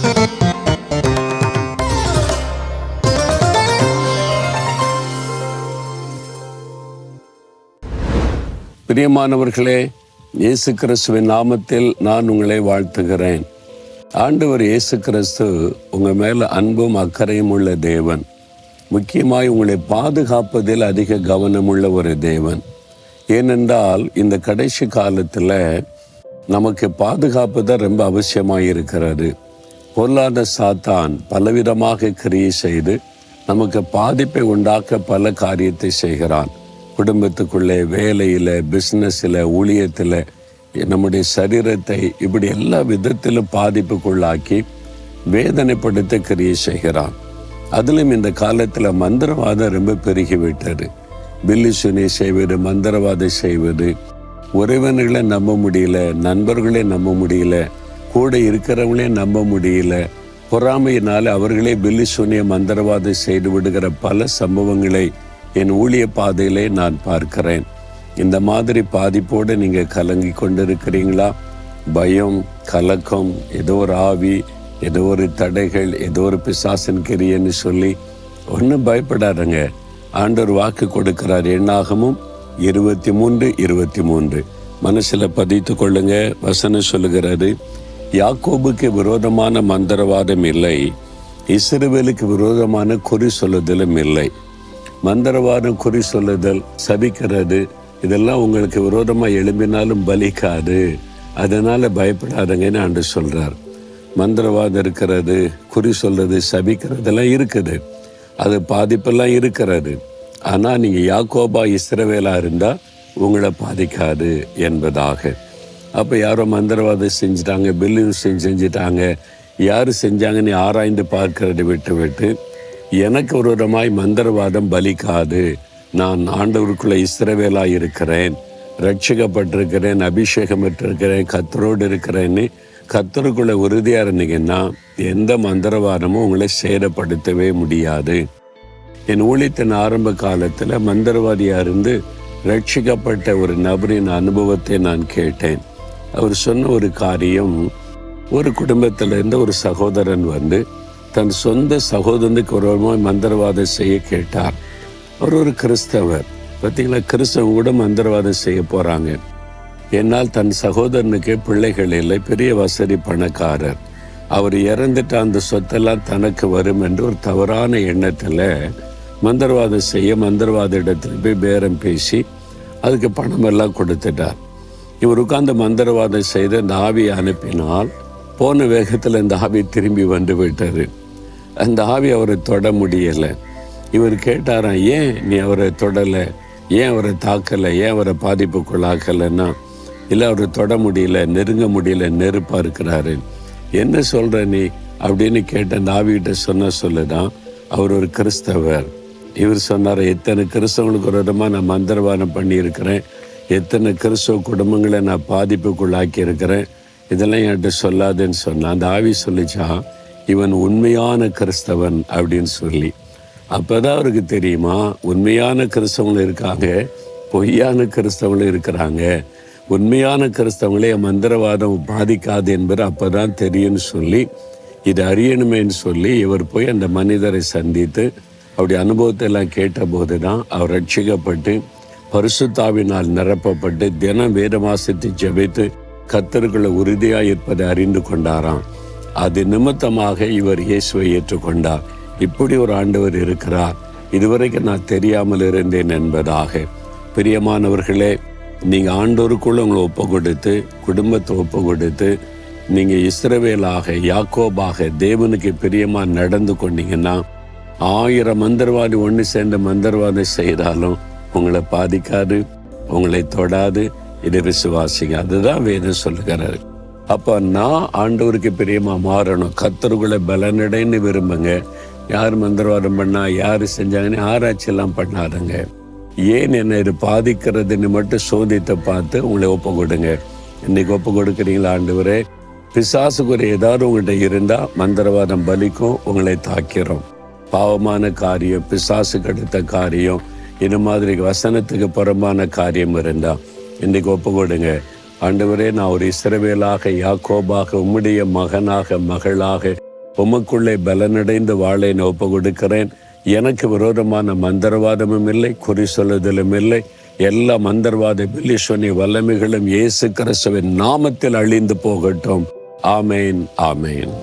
பிரியமானவர்களே, இயேசு கிறிஸ்துவின் நாமத்தில் நான் உங்களை வாழ்த்துகிறேன். ஆண்டவர் இயேசு கிறிஸ்து உங்கள் மேலே அன்பும் அக்கறையும் உள்ள தேவன். முக்கியமாய் உங்களை பாதுகாப்பதில் அதிக கவனமுள்ள ஒரு தேவன். ஏனென்றால் இந்த கடைசி காலத்தில் நமக்கு பாதுகாப்பு தான் ரொம்ப அவசியமாக இருக்கிறது. பொருளாதார சாத்தான் பலவிதமாக கிரியை செய்து நமக்கு பாதிப்பை உண்டாக்க பல காரியத்தை செய்கிறான். குடும்பத்துக்குள்ளே, வேலையில், பிஸ்னஸில், ஊழியத்தில், நம்முடைய சரீரத்தை இப்படி எல்லா விதத்திலும் பாதிப்புக்குள்ளாக்கி வேதனைப்படுத்த கிரியை செய்கிறான். அதிலும் இந்த காலத்தில் மந்திரவாதம் ரொம்ப பெருகிவிட்டது. பில்லி சுனி செய்வது, மந்திரவாதம் செய்வது, உறவினர்களை நம்ப முடியல, நண்பர்களே நம்ப முடியல, கூட இருக்கிறவங்களே நம்ப முடியல. பொறாமையினால் அவர்களே பில்லி சுனிய மந்திரவாதம் செய்து விடுகிற பல சம்பவங்களை என் ஊழிய பாதையிலே நான் பார்க்கிறேன். இந்த மாதிரி பாதிப்போடு நீங்கள் கலங்கி கொண்டிருக்கிறீங்களா? பயம், கலக்கம், ஏதோ ஒரு ஆவி, ஏதோ ஒரு தடைகள், ஏதோ ஒரு பிசாசின் கிரியன்னு சொல்லி ஒன்றும் பயப்படாதுங்க. ஆண்டவர் வாக்கு கொடுக்கிறார். எண்ணாகமும் 23:23 மனசில் பதித்து கொள்ளுங்க. வசனம் சொல்லுகிறது, யாக்கோபுக்கு விரோதமான மந்திரவாதம் இல்லை, இஸ்ரவேலுக்கு விரோதமான குறி சொல்லுதலும் இல்லை. மந்திரவாதம், குறி சொல்லுதல், சபிக்கிறது, இதெல்லாம் உங்களுக்கு விரோதமாக எழும்பினாலும் பலிக்காது. அதனால் பயப்படாதங்கன்னு ஆண்டவர் சொல்கிறார். மந்திரவாதம் இருக்கிறது, குறி சொல்றது, சபிக்கிறதெல்லாம் இருக்குது, அது பாதிப்பெல்லாம் இருக்கிறது. ஆனால் நீங்கள் யாக்கோபா இஸ்ரவேலாக இருந்தால் உங்களை பாதிக்காது என்பதாக. அப்போ யாரோ மந்திரவாதம் செஞ்சுட்டாங்க, பில்லு செஞ்சுட்டாங்க, யார் செஞ்சாங்கன்னு ஆராய்ந்து பார்க்கறதை விட்டு எனக்கு விரோதமாய் மந்திரவாதம் பலிக்காது, நான் ஆண்டவருக்குள்ள இஸ்ரவேலாக இருக்கிறேன், ரட்சிக்கப்பட்டிருக்கிறேன், அபிஷேகம் பெற்றிருக்கிறேன், கர்த்தரோடு இருக்கிறேன்னு கர்த்தருக்குள்ள உறுதியாக இருந்தீங்கன்னா எந்த மந்திரவாதமும் உங்களை சேதப்படுத்தவே முடியாது. என் ஊழியத்தின் ஆரம்ப காலத்தில் மந்திரவாதியாக இருந்து ரட்சிக்கப்பட்ட ஒரு நபரின் அனுபவத்தை நான் கேட்டேன். அவர் சொன்ன ஒரு காரியம், ஒரு குடும்பத்திலிருந்து ஒரு சகோதரன் வந்து தன் சொந்த சகோதரனுக்கு ஒரு மந்திரவாதம் செய்ய கேட்டார். அவர் ஒரு கிறிஸ்தவர். பார்த்தீங்களா, கிறிஸ்தவங்க கூட மந்திரவாதம் செய்ய போகிறாங்க. என்னால் தன் சகோதரனுக்கு பிள்ளைகள் இல்லை, பெரிய வசதி பணக்காரர், அவர் இறந்துட்டு அந்த சொத்தெல்லாம் தனக்கு வரும் என்று ஒரு தவறான எண்ணத்தில் மந்திரவாதம் செய்ய மந்திரவாத இடத்துல போய் பேரம் பேசி அதுக்கு பணமெல்லாம் கொடுத்துட்டார். இவர் உட்கார்ந்து மந்திரவாதம் செய்து இந்த ஆவியை அனுப்பினால் போன வேகத்தில் இந்த ஆவி திரும்பி வந்து விட்டார். அந்த ஆவி அவரை தொட முடியலை. இவர் கேட்டாராம், ஏன் நீ அவரை தொடலை, ஏன் அவரை தாக்கலை, ஏன் அவரை பாதிப்புக்குள்ளாக்கலைன்னா, இல்லை அவரை தொட முடியல, நெருங்க முடியல, நெருப்பாக இருக்கிறாரு. என்ன சொல்கிற நீ அப்படின்னு கேட்ட அந்த ஆவிகிட்ட சொல்லுதான், அவர் ஒரு கிறிஸ்தவர். இவர் சொன்னார், எத்தனை கிறிஸ்தவங்களுக்கு ஒரு விதமாக நான் மந்திரவாதம் பண்ணியிருக்கிறேன், எத்தனை கிறிஸ்தவ குடும்பங்களை நான் பாதிப்புக்குள்ளாக்கி இருக்கிறேன், இதெல்லாம் என்கிட்ட சொல்லாதுன்னு சொன்னான். அந்த ஆவி சொல்லிச்சா, இவன் உண்மையான கிறிஸ்தவன் அப்படின்னு சொல்லி. அப்போதான் அவருக்கு தெரியுமா, உண்மையான கிறிஸ்தவங்களும் இருக்காங்க, பொய்யான கிறிஸ்தவங்களும் இருக்கிறாங்க. உண்மையான கிறிஸ்தவங்களே மந்திரவாதம் பாதிக்காது என்பது அப்போதான் தெரியும்னு சொல்லி, இது அறியணுமேன்னு சொல்லி இவர் போய் அந்த மனிதரை சந்தித்து அவருடைய அனுபவத்தை எல்லாம் கேட்டபோது தான் அவர் ரட்சிக்கப்பட்டு பரிசுத்தாவினால் நிரப்பப்பட்டு தினம் வேத வாசித்து ஜெபித்து கர்த்தருக்குள்ள உறுதியாக இருப்பதை அறிந்து கொண்டாராம். அது நிமித்தமாக இவர் இயேசுவை ஏற்றுக்கொண்டார். இப்படி ஒரு ஆண்டவர் இருக்கிறார், இதுவரைக்கும் நான் தெரியாமல் இருந்தேன் என்பதாக. பிரியமானவர்களே, நீங்கள் ஆண்டவருக்குள்ள உங்களை ஒப்பு கொடுத்து, குடும்பத்தை ஒப்பு கொடுத்து, நீங்கள் இஸ்ரவேலாக, யாக்கோபாக, தேவனுக்கு பிரியமாக நடந்து கொண்டீங்கன்னா 1000 மந்திரவாதி ஒன்று சேர்ந்த மந்திரவாதம் செய்தாலும் உங்களை பாதிக்காது, உங்களை தொடாது. இதை விசுவாசிங்க. அதுதான் வேதம் சொல்லுகிறாரு. அப்போ நான் ஆண்டவருக்கு பிரியமா மாறணும், கர்த்தருக்குள்ள பலனடைன்னு விரும்புங்க. யார் மந்திரவாதம் பண்ணா, யார் செஞ்சாங்கன்னு ஆராய்ச்சியெல்லாம் பண்ணாதங்க. ஏன் என்னை இது பாதிக்கிறதுன்னு மட்டும் சோதித்து பார்த்து உங்களை ஒப்பு கொடுங்க. இன்னைக்கு ஒப்பு கொடுக்குறீங்களா? ஆண்டவரே, பிசாசுக்குரிய ஏதாவது உங்கள்கிட்ட இருந்தால் மந்திரவாதம் பலிக்கும், உங்களை தாக்கிறோம். பாவமான காரியம், பிசாசுக்கு அடுத்த காரியம், இது மாதிரி வசனத்துக்கு புறம்பான காரியம் இருந்தால் இன்றைக்கு ஒப்பு கொடுங்க. ஆண்டவரே, நான் ஒரு இஸ்ரவேலாக, யாக்கோபாக, உம்முடைய மகனாக, மகளாக, உமக்குள்ளே பலனடைந்து வாழ நான் ஒப்பு கொடுக்கிறேன். எனக்கு விரோதமான மந்திரவாதமும் இல்லை, குறி சொல்லுதலும் இல்லை. எல்லா மந்திரவாத பில்லிஷோனி வல்லமைகளும் இயேசு கிறிஸ்துவின் நாமத்தில் அழிந்து போகட்டும். ஆமேன், ஆமேன்.